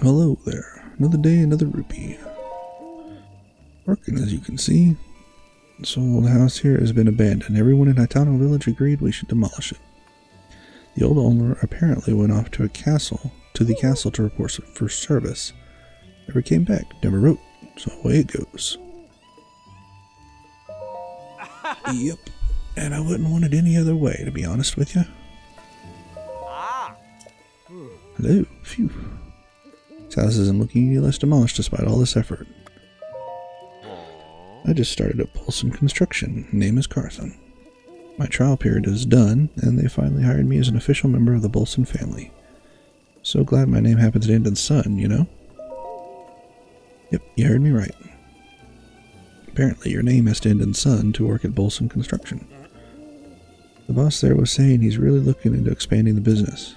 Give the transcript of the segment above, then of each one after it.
Hello there. Another day, another rupee. Working, as you can see. This old house here has been abandoned. Everyone in Hitano village agreed we should demolish it. The old owner apparently went off to the castle to report for service. Never came back, never wrote, so away it goes. Yep, and I wouldn't want it any other way, to be honest with you. Hello, phew. This house isn't looking any less demolished despite all this effort. I just started at Bolson Construction. Name is Carson. My trial period is done, and they finally hired me as an official member of the Bolson family. So glad my name happens to end in son, you know? Yep, you heard me right. Apparently your name has to end in son to work at Bolson Construction. The boss there was saying he's really looking into expanding the business.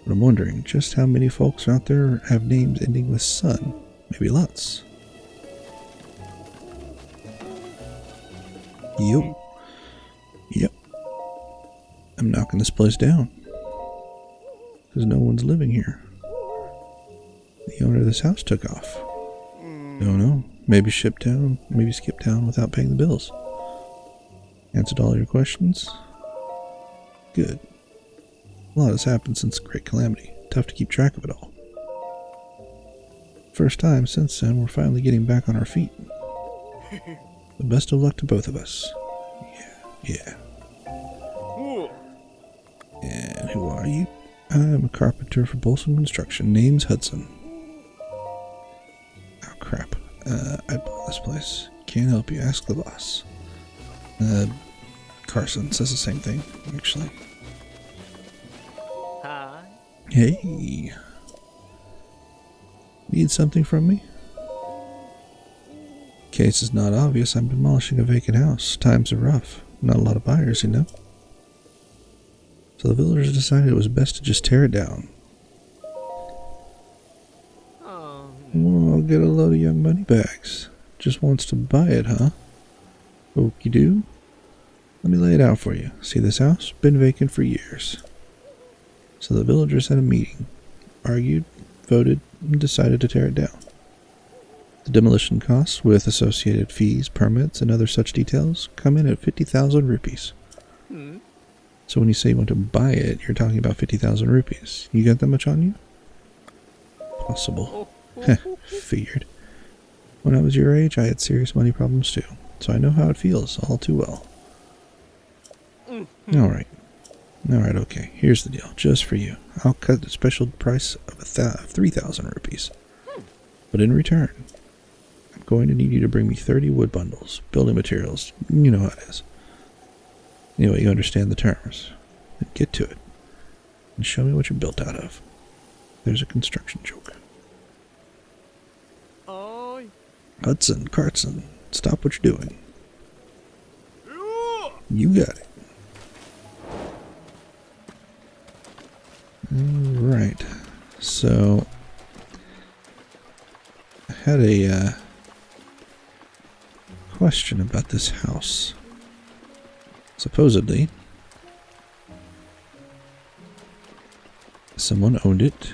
But I'm wondering just how many folks out there have names ending with son. Maybe lots. Yep. I'm knocking this place down. Because no one's living here. The owner of this house took off. Don't know. Maybe shipped town, maybe skipped town without paying the bills. Answered all your questions? Good. A lot has happened since the Great Calamity. Tough to keep track of it all. First time since then, we're finally getting back on our feet. The best of luck to both of us. Yeah. And who are you? I'm a carpenter for Bolson Construction. Name's Hudson. Oh crap. I bought this place. Can't help you. Ask the boss. Carson says the same thing, actually. Hey. Need something from me? Case is not obvious. I'm demolishing a vacant house. Times are rough. Not a lot of buyers, you know. So the villagers decided it was best to just tear it down. Well, I'll get a load of young money bags. Just wants to buy it, huh? Okie do. Let me lay it out for you. See this house? Been vacant for years. So the villagers had a meeting, argued, voted, and decided to tear it down. The demolition costs, with associated fees, permits, and other such details, come in at 50,000 rupees. So when you say you want to buy it, you're talking about 50,000 rupees. You got that much on you? Possible. Heh, figured. When I was your age, I had serious money problems too, so I know how it feels all too well. Alright, okay, here's the deal, just for you. I'll cut the special price of 3,000 rupees. But in return, I'm going to need you to bring me 30 wood bundles, building materials, you know how it is. Anyway, you understand the terms. Then get to it, and show me what you're built out of. There's a construction joke. Hudson, Carson, stop what you're doing. You got it. Alright, so I had a question about this house. Supposedly, someone owned it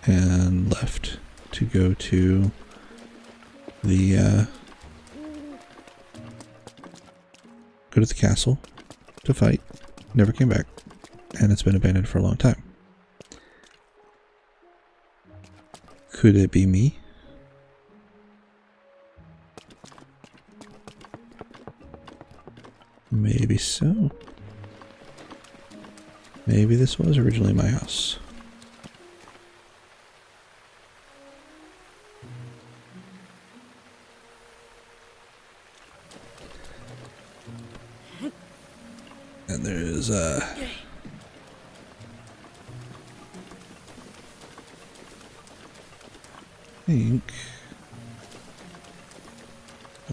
and left to go to the castle to fight. Never came back, and it's been abandoned for a long time. Could it be me? Maybe so. Maybe this was originally my house. And there's I think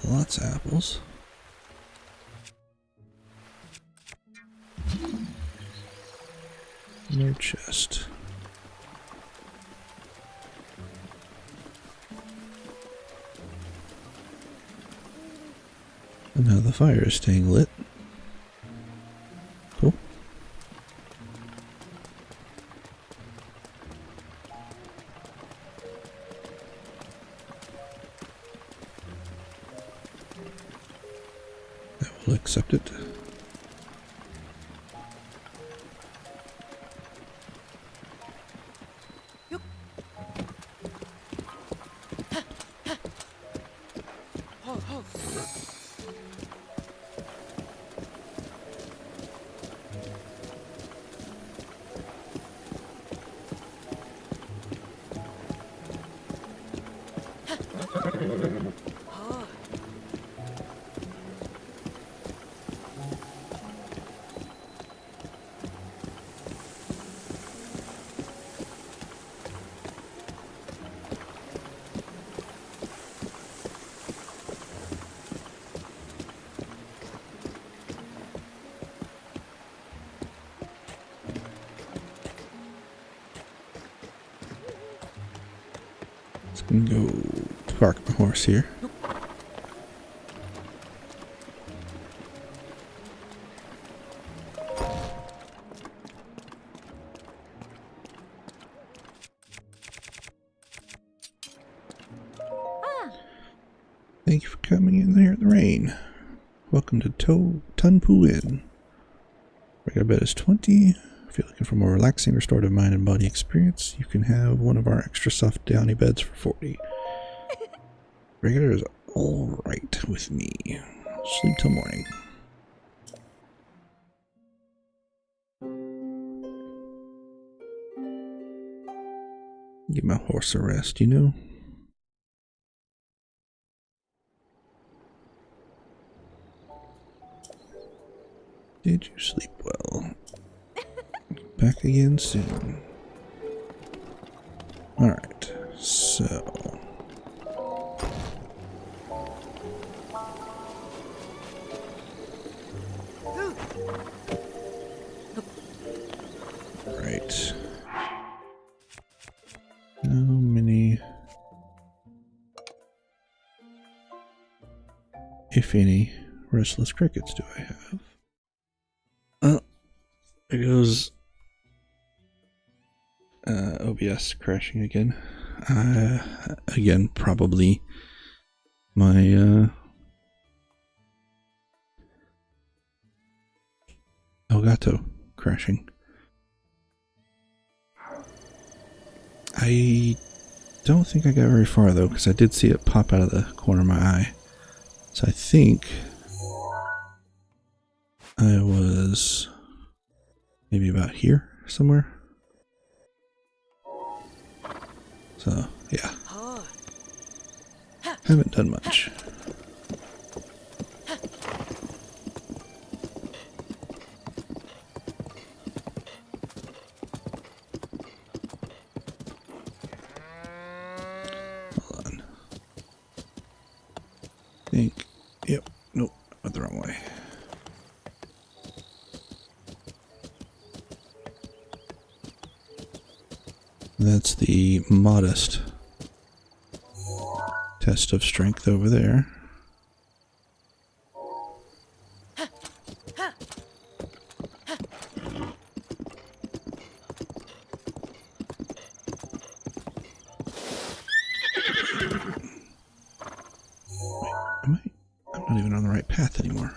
lots of apples. No chest. And now the fire is staying lit. Cool. I will accept it. I'm gonna go park my horse here. Thank you for coming in there in the rain. Welcome to Tunpu Inn. Regular bed is 20. If you're looking for more relaxing, restorative mind and body experience, you can have one of our extra soft downy beds for 40. Regular is alright with me. Sleep till morning. Give my horse a rest, you know? Did you sleep well? Back again soon. Alright, so... Right. How many... if any, restless crickets do I have? There goes OBS crashing again. Again, probably my Elgato crashing. I don't think I got very far though, because I did see it pop out of the corner of my eye. So I think I was maybe about here somewhere. So, yeah. Haven't done much. Hold on. Think. Yep. Nope. Went the wrong way. That's the modest test of strength over there. Wait, I'm not even on the right path anymore.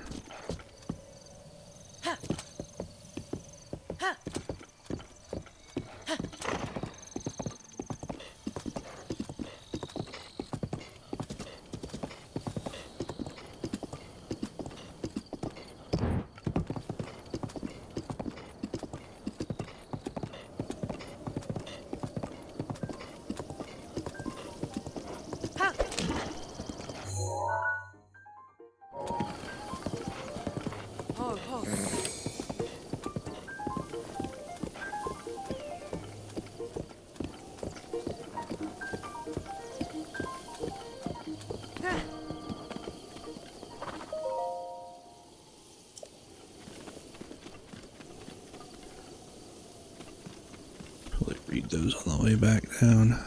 Read those on the way back down.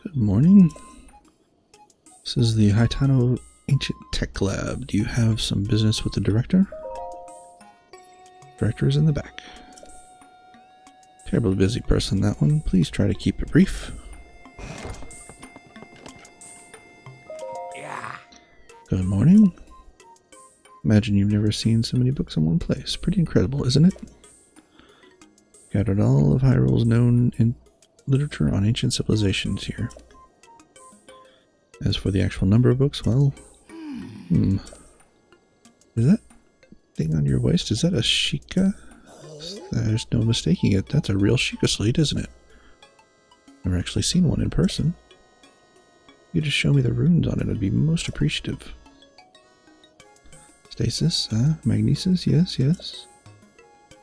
Good morning. This is the Haitano Ancient Tech Lab. Do you have some business with the director? Director is in the back. Terribly busy person, that one. Please try to keep it brief. Yeah. Good morning. Imagine you've never seen so many books in one place. Pretty incredible, isn't it? Gathered all of Hyrule's known in literature on ancient civilizations here. As for the actual number of books, well... Is that thing on your waist, is that a Sheikah? There's no mistaking it. That's a real Sheikah slate, isn't it? Never actually seen one in person. If you could just show me the runes on it, I'd be most appreciative. Stasis, magnesis, yes, yes.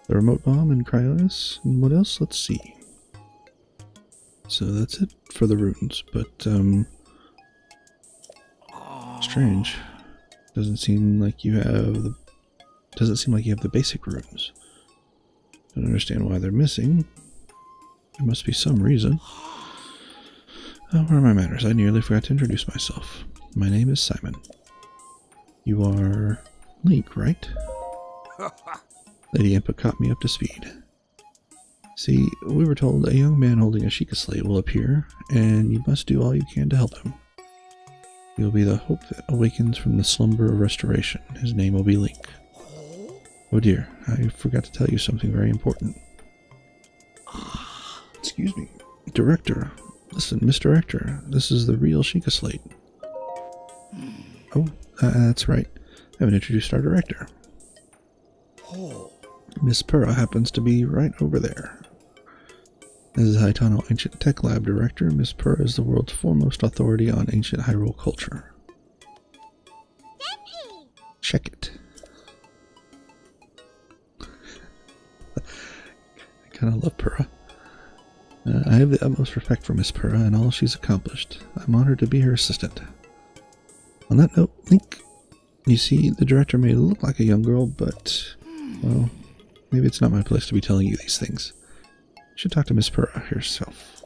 The remote bomb and cryonis, and what else? Let's see. So that's it for the runes, but, strange. Doesn't seem like you have the basic runes. Don't understand why they're missing. There must be some reason. Oh, where are my manners? I nearly forgot to introduce myself. My name is Simon. You are Link, right? Lady Impa caught me up to speed. See, we were told a young man holding a Sheikah slate will appear, and you must do all you can to help him. You'll be the hope that awakens from the slumber of restoration. His name will be Link. Oh dear, I forgot to tell you something very important. Excuse me. Director. Listen, Miss Director, this is the real Sheikah slate. Oh, that's right. I haven't introduced our director. Miss Purah happens to be right over there. As the Haitano Ancient Tech Lab Director, Miss Purah is the world's foremost authority on ancient Hyrule culture. Check it. I kind of love Purah. I have the utmost respect for Miss Purah and all she's accomplished. I'm honored to be her assistant. On that note, Link, you see, the director may look like a young girl, but, well, maybe it's not my place to be telling you these things. You should talk to Miss Purah herself.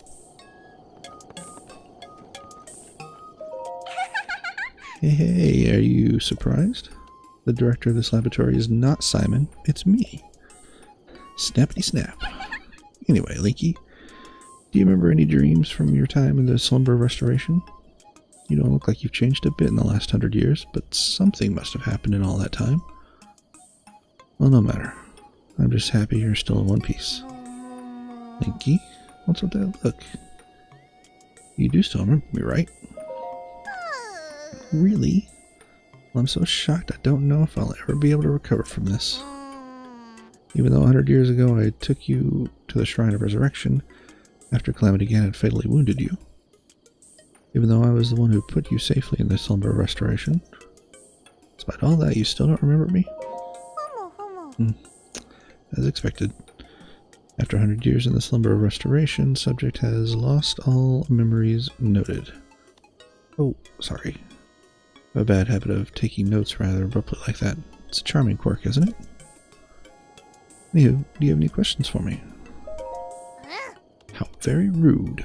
Hey, are you surprised? The director of this laboratory is not Simon, it's me. Snappity snap. Anyway, Linky, do you remember any dreams from your time in the slumber of restoration? You don't look like you've changed a bit in the last 100 years, but something must have happened in all that time. Well, no matter. I'm just happy you're still in one piece. Linky, what's with that look? You do still remember me, right? Really? Well, I'm so shocked I don't know if I'll ever be able to recover from this. Even though 100 years ago I took you to the Shrine of Resurrection after Calamity Ganon had fatally wounded you. Even though I was the one who put you safely in the slumber of restoration. Despite all that, you still don't remember me? As expected. After 100 years in the slumber of restoration, subject has lost all memories noted. Oh, sorry. I have a bad habit of taking notes rather abruptly like that. It's a charming quirk, isn't it? Anywho, do you have any questions for me? How very rude.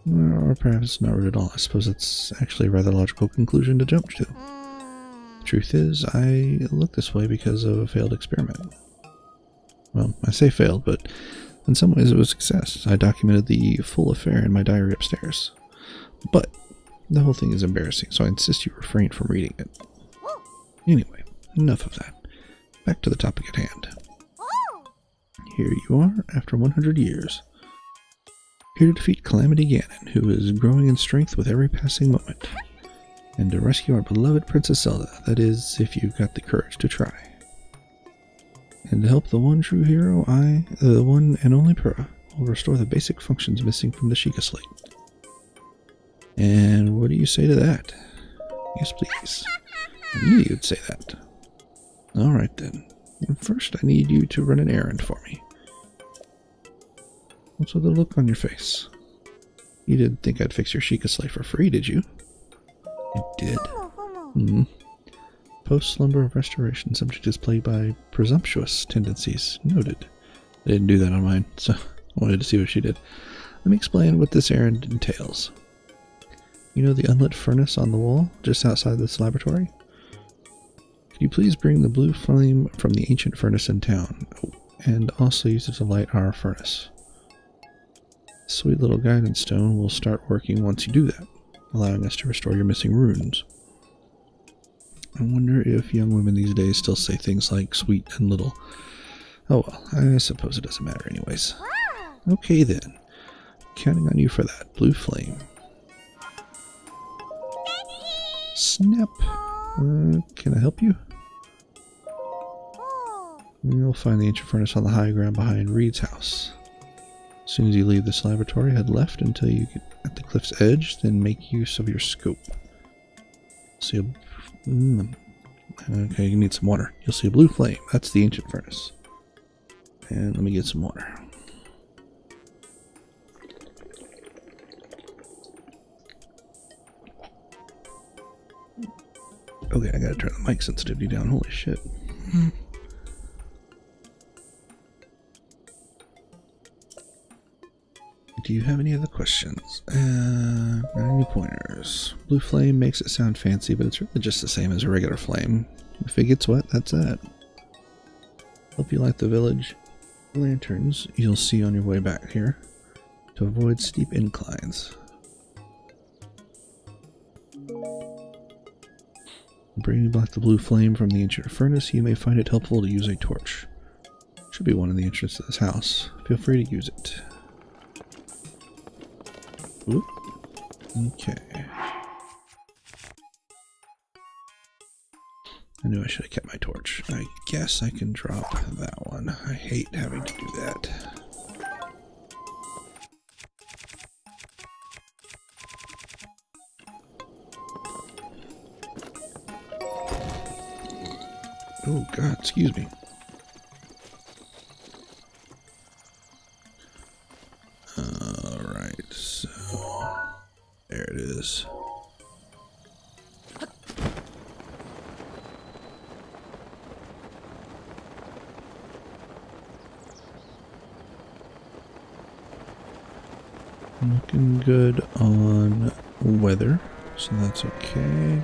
Or perhaps not rude at all. I suppose it's actually a rather logical conclusion to jump to. The truth is, I look this way because of a failed experiment. Well, I say failed, but in some ways it was a success. I documented the full affair in my diary upstairs. But the whole thing is embarrassing, so I insist you refrain from reading it. Anyway, enough of that. Back to the topic at hand. Here you are, after 100 years. Here to defeat Calamity Ganon, who is growing in strength with every passing moment. And to rescue our beloved Princess Zelda, that is, if you've got the courage to try. And to help the one true hero, the one and only Purah, will restore the basic functions missing from the Sheikah slate. And what do you say to that? Yes, please. I knew you'd say that. Alright then. First, I need you to run an errand for me. What's with the look on your face? You didn't think I'd fix your Sheikah slate for free, did you? I did. Post-slumber of restoration, subject is plagued by presumptuous tendencies. Noted. I didn't do that on mine, so I wanted to see what she did. Let me explain what this errand entails. You know the unlit furnace on the wall just outside this laboratory? Could you please bring the blue flame from the ancient furnace in town, and also use it to light our furnace? Sweet little guidance stone will start working once you do that, allowing us to restore your missing runes. I wonder if young women these days still say things like sweet and little. Oh well, I suppose it doesn't matter anyways. Okay then, counting on you for that blue flame. Snap! Can I help you? You'll find the ancient furnace on the high ground behind Reed's house. As soon as you leave this laboratory, head left until you get at the cliff's edge, then make use of your scope. See a... okay, you need some water. You'll see a blue flame. That's the ancient furnace. And let me get some water. Okay, I gotta turn the mic sensitivity down. Holy shit. Do you have any other questions? Any pointers? Blue flame makes it sound fancy, but it's really just the same as a regular flame. If it gets wet, that's that. Hope you like the village lanterns you'll see on your way back here to avoid steep inclines. Bringing back the blue flame from the ancient furnace, you may find it helpful to use a torch. Should be one in the entrance to this house. Feel free to use it. Oop. Okay. I knew I should have kept my torch. I guess I can drop that one. I hate having to do that. Oh god, excuse me. Alright, so there it is. Looking good on weather, so that's okay.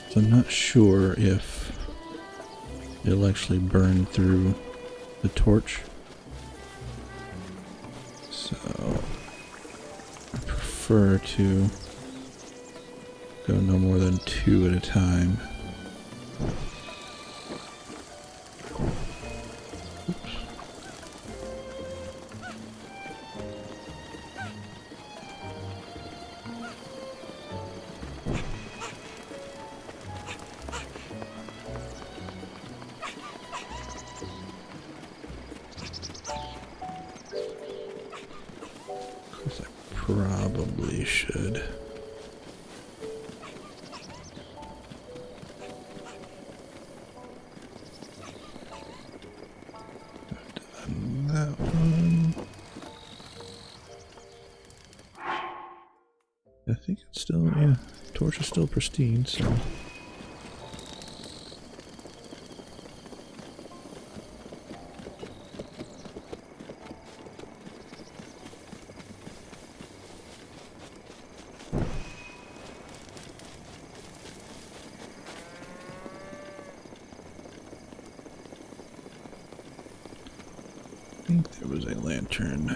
So I'm not sure if it'll actually burn through the torch. So I prefer to go no more than 2 at a time. Oops. probably should. Done that one. I think it's still, yeah, torch is still pristine, so. I think there was a lantern.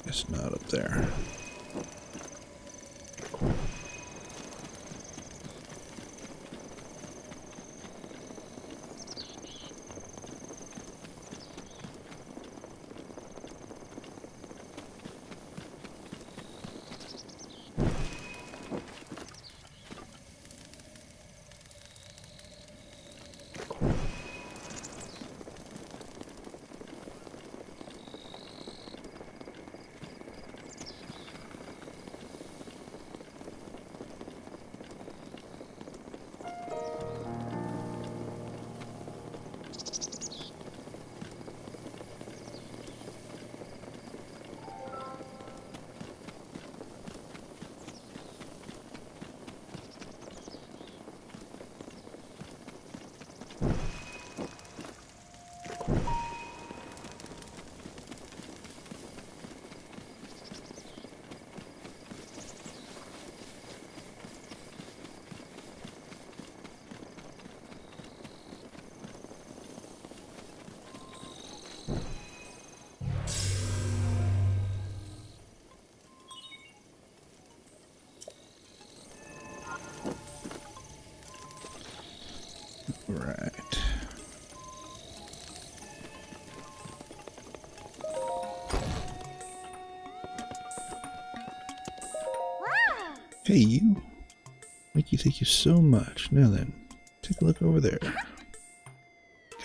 Guess not up there. Right. Hey, you. Thank you so much. Now then, take a look over there.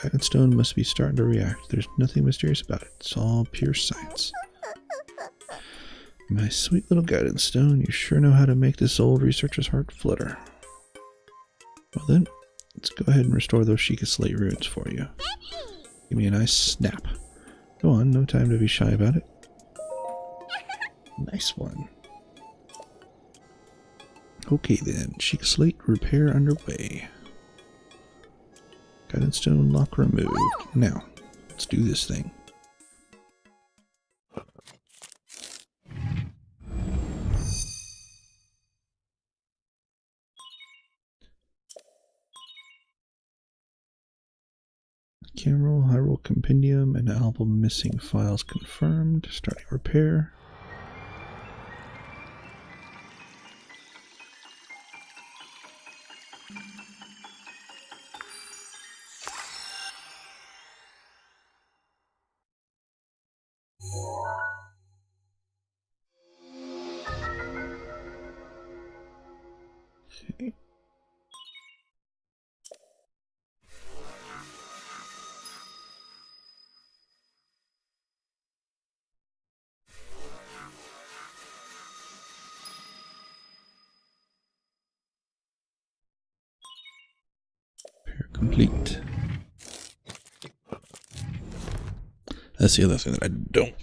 Guidance stone must be starting to react. There's nothing mysterious about it. It's all pure science. My sweet little guidance stone, you sure know how to make this old researcher's heart flutter. Well then, let's go ahead and restore those Sheikah Slate runes for you. Give me a nice snap. Go on, no time to be shy about it. Nice one. Okay then, Sheikah Slate repair underway. Guidance stone lock removed. Now, let's do this thing. Camera, Hyrule Compendium, and album missing files confirmed. Starting repair. Okay. Repair complete. That's the other thing that I don't,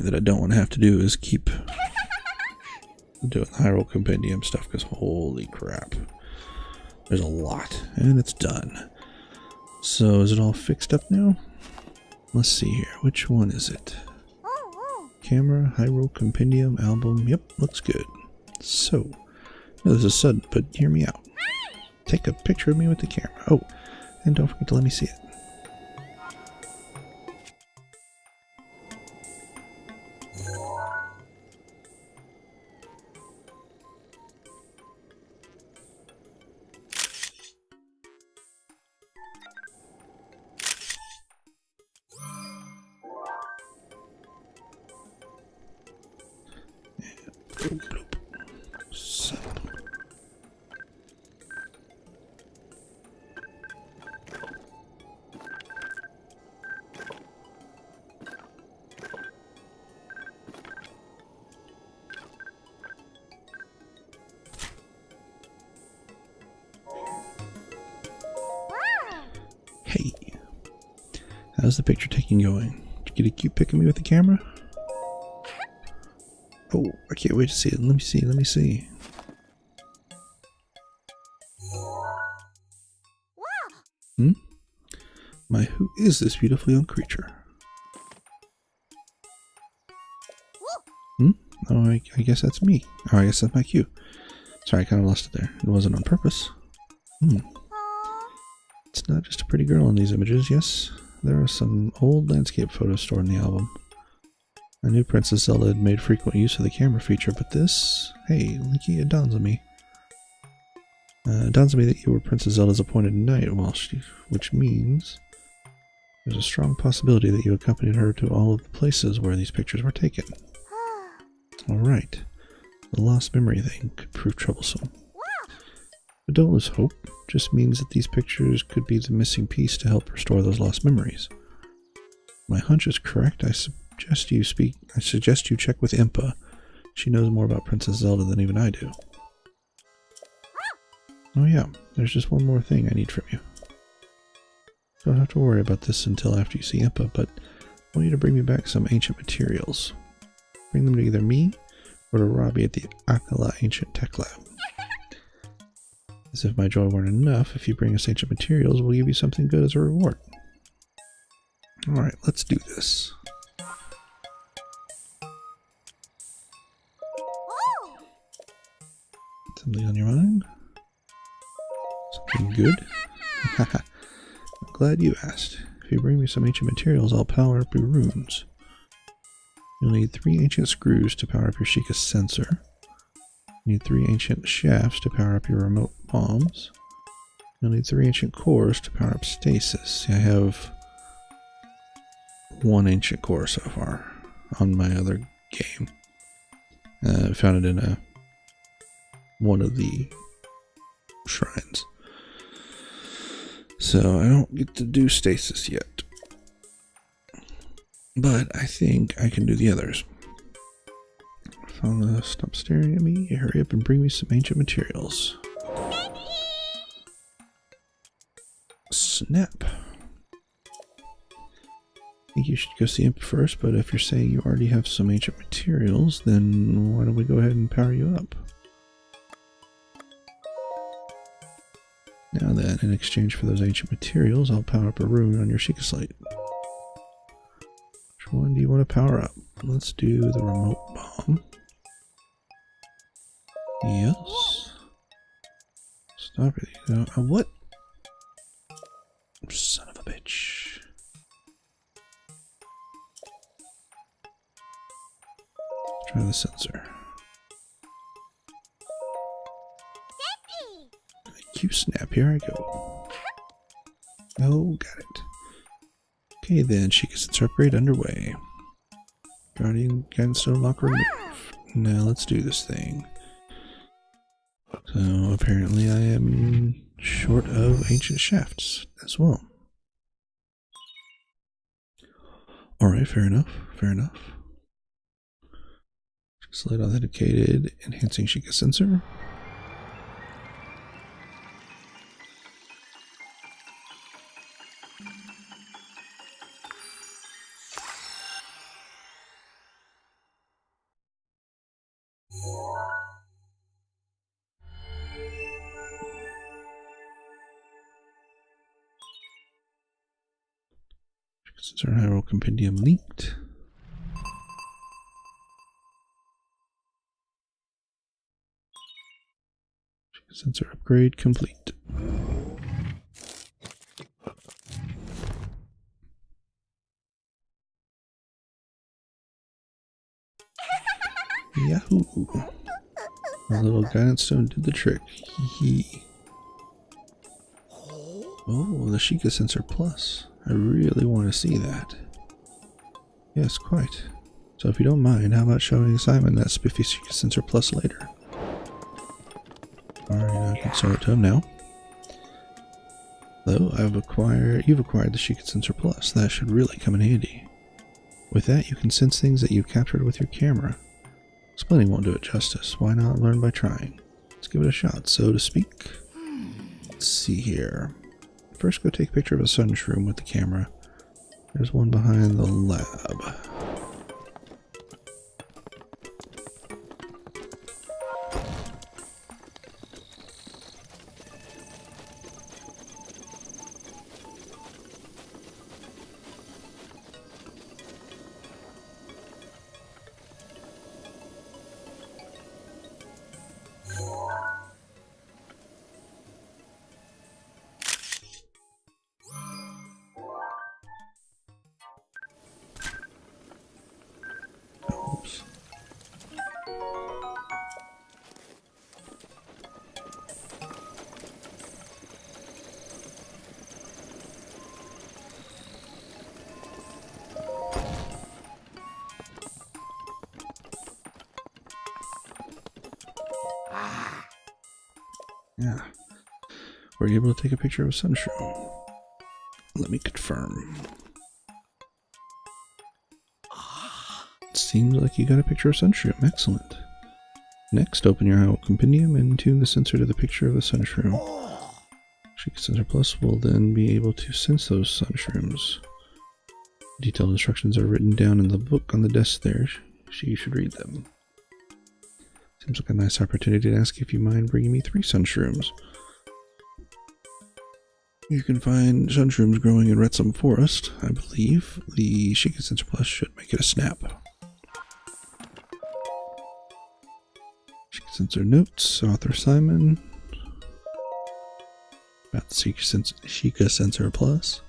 that I don't want to have to do is keep doing the Hyrule Compendium stuff, because holy crap, there's a lot, and it's done. So is it all fixed up now? Let's see here. Which one is it? Camera, Hyrule Compendium, album. Yep, looks good. So, no, this is sudden, but hear me out. Take a picture of me with the camera. Oh, and don't forget to let me see it. Bloop, bloop. So. How's the picture taking going? Did you get a cute pic of me with the camera? Oh, I can't wait to see it. Let me see, let me see. Hmm? Who is this beautiful young creature? Hmm? Oh, I guess that's me. Oh, I guess that's my cue. Sorry, I kind of lost it there. It wasn't on purpose. Hmm. It's not just a pretty girl in these images, yes. There are some old landscape photos stored in the album. I knew Princess Zelda had made frequent use of the camera feature, but this... Hey, Linky, it dawns on me. It dawns on me that you were Princess Zelda's appointed knight, which means there's a strong possibility that you accompanied her to all of the places where these pictures were taken. Alright. The lost memory thing could prove troublesome. But don't lose hope. It just means that these pictures could be the missing piece to help restore those lost memories. My hunch is correct. I suggest you check with Impa. She knows more about Princess Zelda than even I do. Oh yeah, there's just one more thing I need from you. Don't have to worry about this until after you see Impa, but I want you to bring me back some ancient materials. Bring them to either me or to Robbie at the Akala Ancient Tech Lab. As if my joy weren't enough, if you bring us ancient materials, we'll give you something good as a reward. Alright, let's do this. Something on your mind? Something good? Haha. I'm glad you asked. If you bring me some ancient materials, I'll power up your runes. You'll need 3 ancient screws to power up your Sheikah sensor. You need 3 ancient shafts to power up your remote bombs. You'll need 3 ancient cores to power up stasis. See, I have 1 ancient core so far on my other game. I found it in one of the shrines. So I don't get to do stasis yet. But I think I can do the others. Stop staring at me. Hurry up and bring me some ancient materials. Snap. I think you should go see him first, but if you're saying you already have some ancient materials, then why don't we go ahead and power you up? Now then, in exchange for those ancient materials, I'll power up a rune on your Sheikah slate. Which one do you want to power up? Let's do the remote bomb. Yes. Stop it. What? Son of a bitch. Let's try the sensor. Q-snap, here I go. Oh, got it. Okay then, Sheikah sensor upgrade underway. Guidance stone locker removed. Now let's do this thing. So apparently I am short of ancient shafts as well. Alright, fair enough, fair enough. Slate authenticated, enhancing Sheikah sensor. Sensor Hyrule Compendium leaked. Sensor upgrade complete. Yahoo! My little guidance stone did the trick. Hee. Oh, the Sheikah sensor plus. I really want to see that. Yes, quite. So if you don't mind, how about showing Simon that spiffy Sheikah sensor plus later? Alright, I can show it to him now. Though you've acquired the Sheikah sensor plus. That should really come in handy. With that, you can sense things that you've captured with your camera. Explaining won't do it justice. Why not learn by trying? Let's give it a shot, so to speak. Let's see here. First, go take a picture of a sun shroom with the camera. There's one behind the lab. Oops. Yeah. Were you able to take a picture of a sunshroom? Let me confirm. It seems like you got a picture of sunshroom. Excellent. Next, open your Hyrule Compendium and tune the sensor to the picture of the sunshroom. Sheikah Sensor Plus will then be able to sense those sunshrooms. Detailed instructions are written down in the book on the desk there. You should read them. Seems like a nice opportunity to ask if you mind bringing me 3 sunshrooms. You can find sunshrooms growing in Retsum Forest. I believe the Sheikah Sensor Plus should make it a snap. Sheikah Sensor Notes, Author Simon. About the Sheikah Sensor Plus.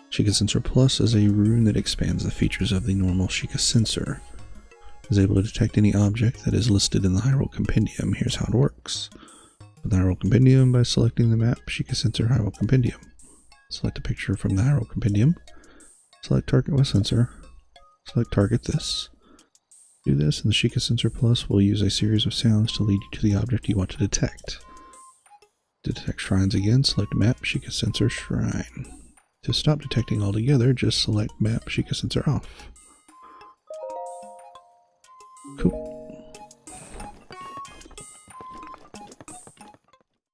Sheikah Sensor Plus is a rune that expands the features of the normal Sheikah Sensor. It is able to detect any object that is listed in the Hyrule Compendium. Here's how it works. With the Hyrule Compendium, by selecting the map Sheikah Sensor Hyrule Compendium. Select a picture from the Hyrule Compendium. Select target with sensor. Select target this. Do this, and the Sheikah Sensor Plus will use a series of sounds to lead you to the object you want to detect. To detect shrines again, select map Sheikah Sensor Shrine. To stop detecting altogether, just select map Sheikah Sensor off. Cool.